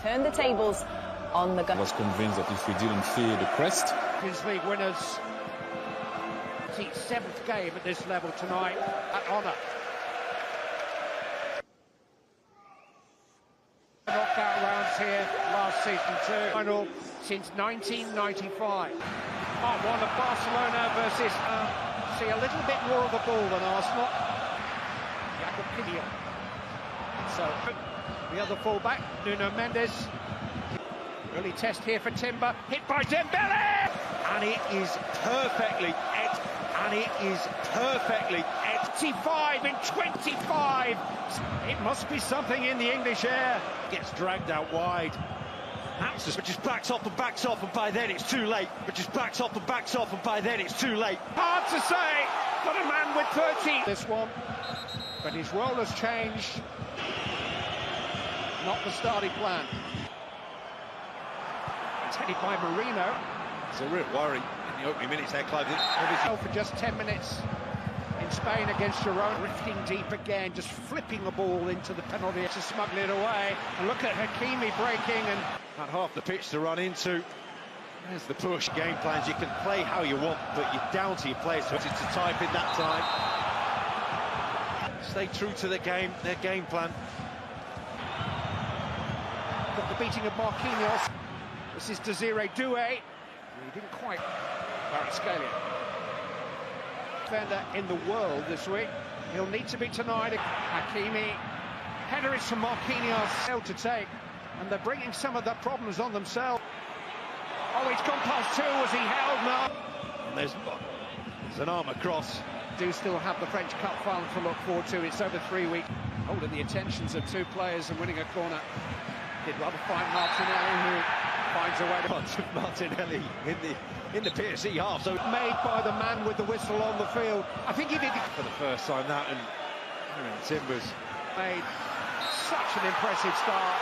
turn the tables on the... I was convinced that if we didn't fear the crest... Champions League winners. 7th game at this level tonight at honour. Knockout rounds here last season too. Final since 1995. Part 1 of Barcelona versus... see a little bit more of the ball than Arsenal. So the other fullback, Nuno Mendes. Early test here for Timber, hit by Dembele! And it is perfectly 85 in 25. It must be something in the English air. Gets dragged out wide. But just backs off and backs off, and by then it's too late. But just backs off and backs off, and by then it's too late. Hard to say, but a man with 30. This one, but his role has changed. Not the starting plan. It's headed by Marino. It's a real worry in the opening minutes there, Clive. For just 10 minutes in Spain against Girona. Drifting deep again, just flipping the ball into the penalty to smuggle it away. And look at Hakimi breaking and... Not half the pitch to run into. There's the push. Game plans, you can play how you want, but you're down to your players to type in that time. Stay true to the game, their game plan. Got the beating of Marquinhos. This is Desiree Doué. He didn't quite. Kvaratskhelia. Defender in the world this week. He'll need to be tonight. Hakimi. Header is from Marquinhos. Held to take. And they're bringing some of the problems on themselves. Oh, it's gone past 2. Was he held? No. And there's an arm across. Do still have the French Cup final to look forward to. It's over 3 weeks. Holding the attentions of 2 players and winning a corner. Did rather find Martinelli, who finds a way to punch Martinelli in the PSG half. So made by the man with the whistle on the field. I think he did it for the first time. That and Timbers made such an impressive start.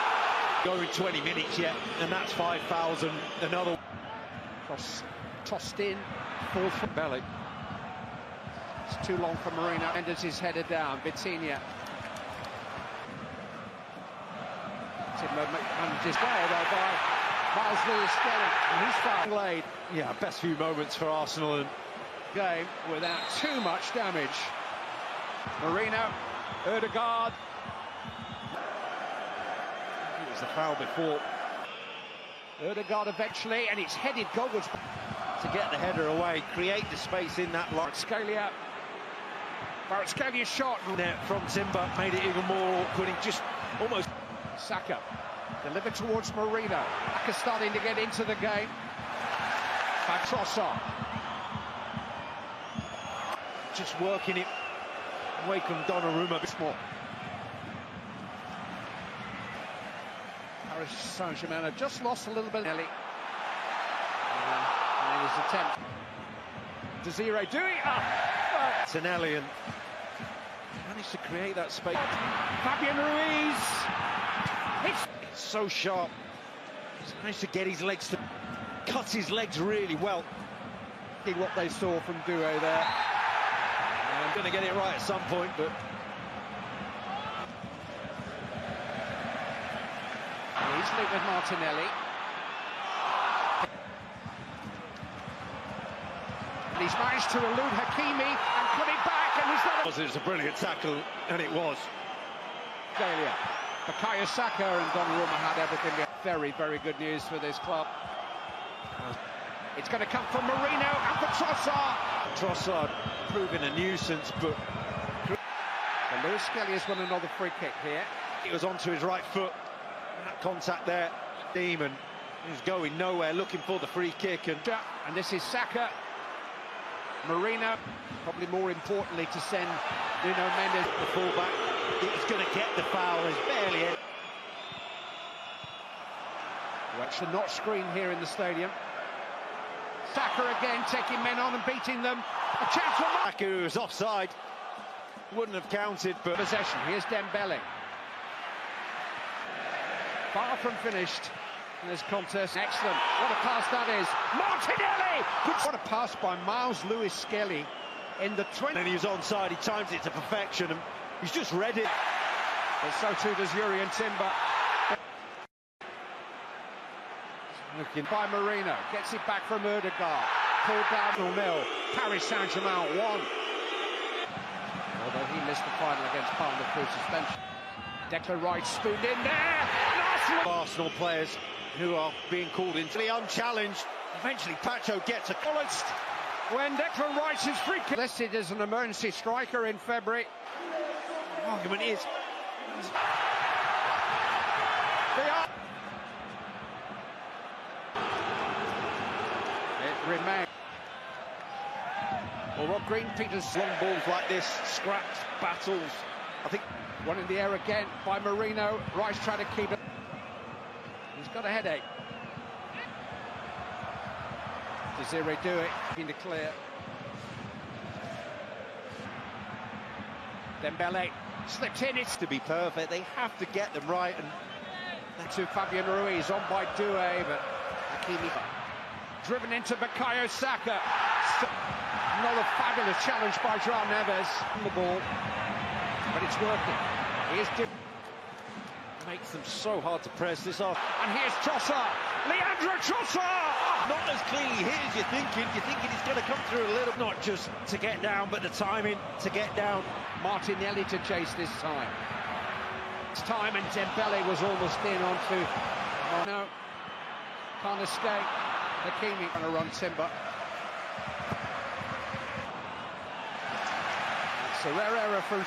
Going 20 minutes yet, and that's 5,000. Another cross tossed in, falls from Belly. It's too long for Marino. Mendes is headed down. Vitinha. Timber manages there though by Miles Lewis Skelly, and he's foul laid. Yeah, best few moments for Arsenal and game without too much damage. Marino, Ødegaard. It was the foul before. Ødegaard eventually, and it's headed goalwards to get the header away, create the space in that line. Kvaratskhelia shot from Timber made it even more awkward. He just almost. Saka delivered towards Marino. Saka starting to get into the game. By Trossard. Just working it away from Donnarumma a bit more. Paris Saint-Germain have just lost a little bit. Nelly. And his attempt. Desiree Doué. Tonelli and managed to create that space. Fabian Ruiz. It's so sharp. He's managed to get his legs to cut his legs really well. What they saw from Doué there. I'm going to get it right at some point, but he's linked with Martinelli. And he's managed to elude Hakimi and put it back, and he's not. It was a brilliant tackle, and it was. Failure. Bukayo Saka and Donnarumma had everything. Very, very good news for this club. It's going to come from Marino and for Trossard. Trossard proving a nuisance, but Lewis Skelly has won another free kick here. It was onto his right foot. That contact there, Demon is going nowhere, looking for the free kick, and this is Saka. Marino, probably more importantly, to send Nuno Mendes, the fullback. He's going to get the foul. He's barely in. Watch the notch screen here in the stadium. Saka again taking men on and beating them. A chance for Saka, who was offside. Wouldn't have counted, but possession. Here's Dembele. Far from finished in this contest. Excellent. What a pass that is. Martinelli! What a pass by Miles Lewis Skelly in the 20. And he was onside. He times it to perfection, and he's just read it. And so too does Yuri and Timber. Looking by Marino, gets it back from Ødegaard. Pulled down 0-0. Paris Saint-Germain 1. Although he missed the final against Palmer through suspension. Declan Rice spooned in there. Arsenal players who are being called into the unchallenged. Eventually Pacho gets a balanced when Declan Rice is free kick. Listed as an emergency striker in February. The argument is it remains. Well, what Green Peters long balls like this, scraps, battles. I think one in the air again by Marino. Rice trying to keep it. He's got a headache. Desiree do it, in the clear. Dembele slips in. It's to be perfect. They have to get them right. And to Fabian Ruiz on by Doué, but Hakimi driven into Bukayo Saka. Another fabulous challenge by João Neves on the ball, but it's working. He is makes them so hard to press this off. And here's Trossard, Leandro Trossard! Not as cleanly hit as you're thinking. You're thinking he's going to come through a little. Not just to get down, but the timing to get down. Martinelli to chase this time. It's time, and Dembele was almost in onto. Oh no, can't escape. Hakimi going to run Timber. It's a rare error from.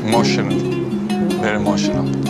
Emotional, very emotional.